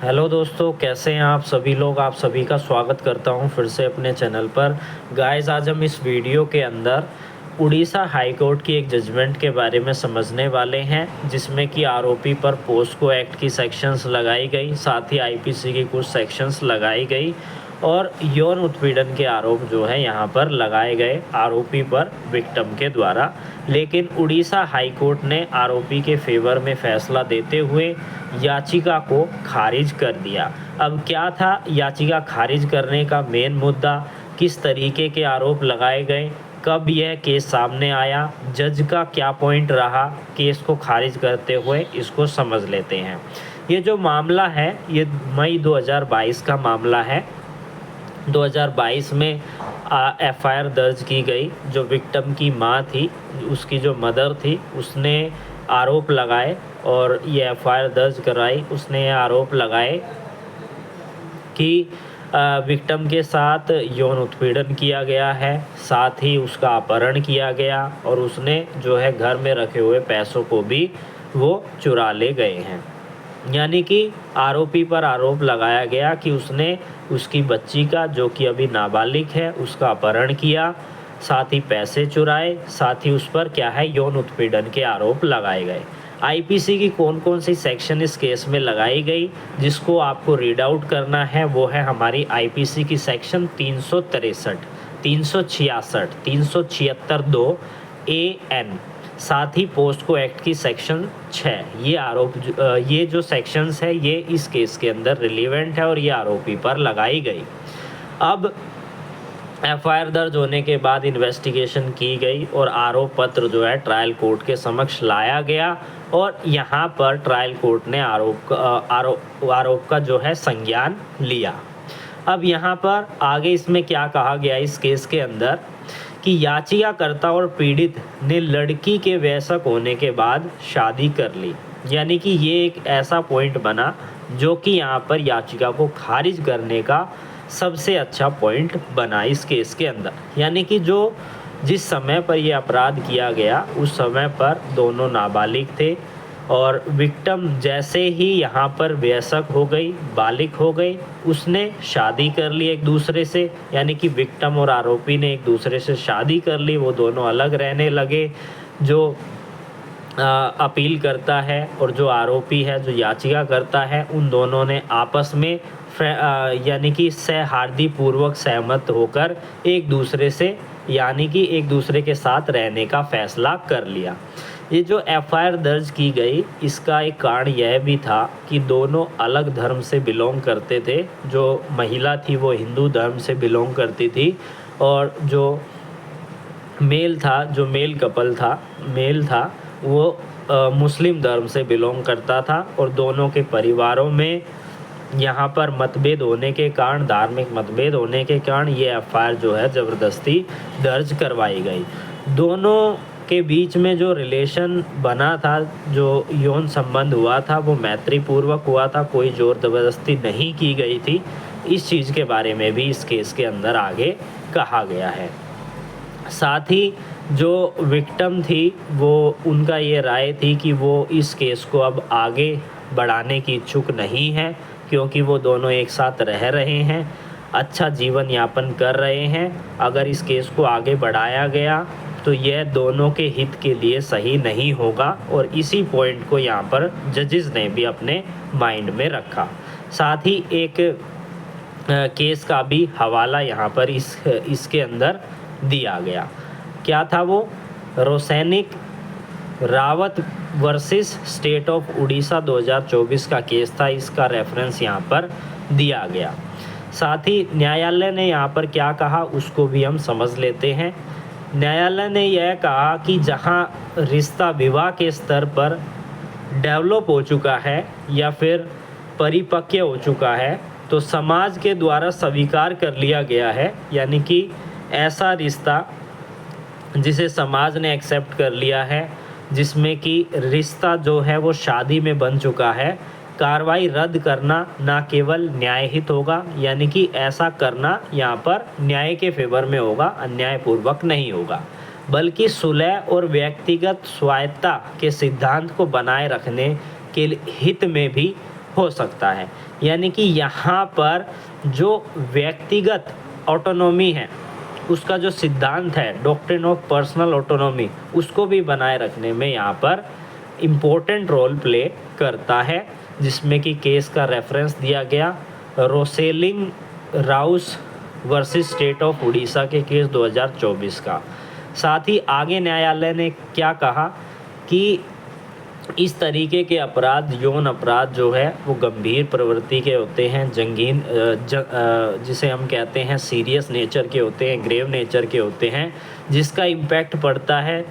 Hello दोस्तों, कैसे हैं आप सभी लोग। आप सभी का स्वागत करता हूं फिर से अपने चैनल पर। गाइस, आज हम इस वीडियो के अंदर उड़ीसा हाई कोर्ट की एक जजमेंट के बारे में समझने वाले हैं, जिसमें कि आरोपी पर पोस्को एक्ट की सेक्शंस लगाई गई, साथ ही आईपीसी की कुछ सेक्शंस लगाई गई और यौन उत्पीड़न के आरोप जो है यहाँ पर लगाए गए आरोपी पर विक्टिम के द्वारा। लेकिन उड़ीसा हाई कोर्ट ने आरोपी के फेवर में फैसला देते हुए याचिका को खारिज कर दिया। अब क्या था याचिका खारिज करने का मेन मुद्दा, किस तरीके के आरोप लगाए गए, कब यह केस सामने आया, जज का क्या पॉइंट रहा केस को खारिज करते हुए, इसको समझ लेते हैं। ये जो मामला है ये मई 2022 का मामला है। 2022 में एफआईआर दर्ज की गई। जो विक्टिम की मां थी, उसकी जो मदर थी, उसने आरोप लगाए और ये एफआईआर दर्ज कराई। उसने ये आरोप लगाए कि विक्टिम के साथ यौन उत्पीड़न किया गया है, साथ ही उसका अपहरण किया गया और उसने जो है घर में रखे हुए पैसों को भी वो चुरा ले गए हैं। यानी कि आरोपी पर आरोप लगाया गया कि उसने उसकी बच्ची का, जो कि अभी नाबालिग है, उसका अपहरण किया, साथ ही पैसे चुराए, साथ ही उस पर क्या है यौन उत्पीड़न के आरोप लगाए गए। आईपीसी की कौन कौन सी सेक्शन इस केस में लगाई गई, जिसको आपको रीड आउट करना है, वो है हमारी आईपीसी की सेक्शन 363, 366, 376(2) AN, साथ ही पोस्को एक्ट की सेक्शन 6। ये जो सेक्शंस है ये इस केस के अंदर रिलीवेंट है और ये आरोपी पर लगाई गई। अब एफआईआर दर्ज होने के बाद इन्वेस्टिगेशन की गई और आरोप पत्र जो है ट्रायल कोर्ट के समक्ष लाया गया और यहाँ पर ट्रायल कोर्ट ने आरोप का जो है संज्ञान लिया। अब यहाँ पर आगे इसमें क्या कहा गया इस केस के अंदर कि याचिकाकर्ता और पीड़ित ने लड़की के वयस्क होने के बाद शादी कर ली। यानी कि ये एक ऐसा पॉइंट बना जो कि यहाँ पर याचिका को खारिज करने का सबसे अच्छा पॉइंट बना इस केस के अंदर। यानी कि जिस समय पर यह अपराध किया गया उस समय पर दोनों नाबालिग थे और विक्टिम जैसे ही यहाँ पर वयस्क हो गई, बालिग हो गई, उसने शादी कर ली एक दूसरे से। यानी कि विक्टिम और आरोपी ने एक दूसरे से शादी कर ली, वो दोनों अलग रहने लगे। जो अपील करता है और जो आरोपी है, जो याचिका करता है, उन दोनों ने आपस में यानी कि सौहार्दपूर्वक सहमत होकर एक दूसरे से यानी कि एक दूसरे के साथ रहने का फैसला कर लिया। ये जो एफआईआर दर्ज की गई, इसका एक कारण यह भी था कि दोनों अलग धर्म से बिलोंग करते थे। जो महिला थी वो हिंदू धर्म से बिलोंग करती थी और जो मेल था, जो मेल था वो मुस्लिम धर्म से बिलोंग करता था और दोनों के परिवारों में यहाँ पर मतभेद होने के कारण, धार्मिक मतभेद होने के कारण ये एफआईआर जो है ज़बरदस्ती दर्ज करवाई गई। दोनों के बीच में जो रिलेशन बना था, जो यौन संबंध हुआ था, वो मैत्रीपूर्वक हुआ था, कोई ज़ोर ज़बरदस्ती नहीं की गई थी। इस चीज़ के बारे में भी इस केस के अंदर आगे कहा गया है। साथ ही जो विक्टिम थी वो उनका ये राय थी कि वो इस केस को अब आगे बढ़ाने की इच्छुक नहीं है, क्योंकि वो दोनों एक साथ रह रहे हैं, अच्छा जीवन यापन कर रहे हैं। अगर इस केस को आगे बढ़ाया गया तो यह दोनों के हित के लिए सही नहीं होगा और इसी पॉइंट को यहाँ पर जजेस ने भी अपने माइंड में रखा। साथ ही एक केस का भी हवाला यहाँ पर इसके अंदर दिया गया। क्या था वो? रोसैनिक Rawat versus State of Orissa 2024 का केस था। इसका रेफरेंस यहाँ पर दिया गया। साथ ही न्यायालय ने यहाँ पर क्या कहा उसको भी हम समझ लेते हैं। न्यायालय ने यह कहा कि जहाँ रिश्ता विवाह के स्तर पर डेवलप हो चुका है या फिर परिपक्व हो चुका है तो समाज के द्वारा स्वीकार कर लिया गया है। यानी कि ऐसा रिश्ता जिसे समाज ने एक्सेप्ट कर लिया है, जिसमें कि रिश्ता जो है वो शादी में बन चुका है, कार्रवाई रद्द करना ना केवल न्यायहित होगा, यानी कि ऐसा करना यहाँ पर न्याय के फेवर में होगा, अन्यायपूर्वक नहीं होगा, बल्कि सुलह और व्यक्तिगत स्वायत्तता के सिद्धांत को बनाए रखने के हित में भी हो सकता है। यानी कि यहाँ पर जो व्यक्तिगत ऑटोनॉमी है उसका जो सिद्धांत है डॉक्ट्रिन ऑफ पर्सनल ऑटोनॉमी, उसको भी बनाए रखने में यहाँ पर इम्पोर्टेंट रोल प्ले करता है, जिसमें कि केस का रेफरेंस दिया गया रोसेलिंग राउस वर्सेस स्टेट ऑफ उड़ीसा के केस 2024 का। साथ ही आगे न्यायालय ने क्या कहा कि इस तरीके के अपराध, यौन अपराध जो है वो गंभीर प्रवृत्ति के होते हैं, जिसे हम कहते हैं सीरियस नेचर के होते हैं, ग्रेव नेचर के होते हैं, जिसका इम्पैक्ट पड़ता है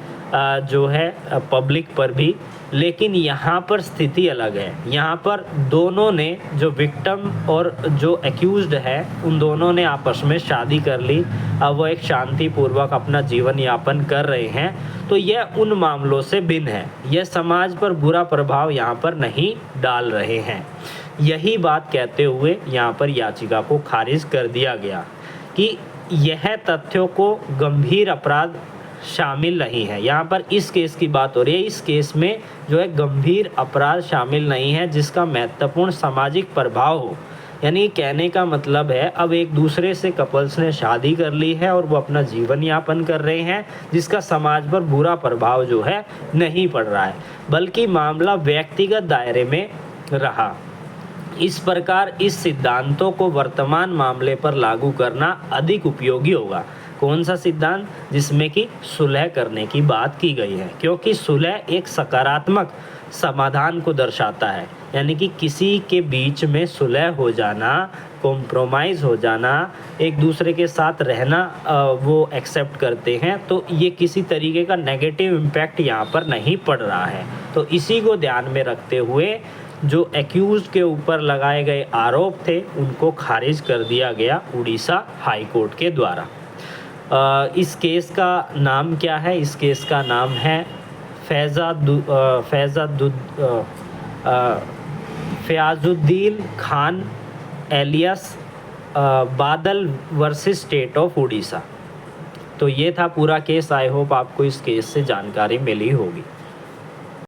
जो है पब्लिक पर भी। लेकिन यहाँ पर स्थिति अलग है। यहाँ पर दोनों ने, जो विक्टिम और जो एक्यूज्ड है, उन दोनों ने आपस में शादी कर ली। अब वो एक शांतिपूर्वक अपना जीवन यापन कर रहे हैं। तो यह उन मामलों से भिन्न है। यह समाज पर बुरा प्रभाव यहाँ पर नहीं डाल रहे हैं। यही बात कहते हुए यहाँ पर याचिका को खारिज कर दिया गया कि यह तथ्यों को गंभीर अपराध शामिल नहीं है। यहाँ पर इस केस की बात हो रही है। इस केस में जो है गंभीर अपराध शामिल नहीं है जिसका महत्वपूर्ण सामाजिक प्रभाव हो। यानी कहने का मतलब है, अब एक दूसरे से कपल्स ने शादी कर ली है और वो अपना जीवन यापन कर रहे हैं, जिसका समाज पर बुरा प्रभाव जो है नहीं पड़ रहा है, बल्कि मामला व्यक्तिगत दायरे में रहा। इस प्रकार इस सिद्धांतों को वर्तमान मामले पर लागू करना अधिक उपयोगी होगा। कौन सा सिद्धांत? जिसमें कि सुलह करने की बात की गई है, क्योंकि सुलह एक सकारात्मक समाधान को दर्शाता है। यानी कि किसी के बीच में सुलह हो जाना, कॉम्प्रोमाइज़ हो जाना, एक दूसरे के साथ रहना वो एक्सेप्ट करते हैं, तो ये किसी तरीके का नेगेटिव इम्पैक्ट यहाँ पर नहीं पड़ रहा है। तो इसी को ध्यान में रखते हुए जो एक्यूज के ऊपर लगाए गए आरोप थे उनको खारिज कर दिया गया उड़ीसा हाई कोर्ट के द्वारा। इस केस का नाम क्या है? इस केस का नाम है फयाजुद्दीन खान एलियस बादल वर्सेस स्टेट ऑफ उड़ीसा। तो ये था पूरा केस। आई होप आपको इस केस से जानकारी मिली होगी।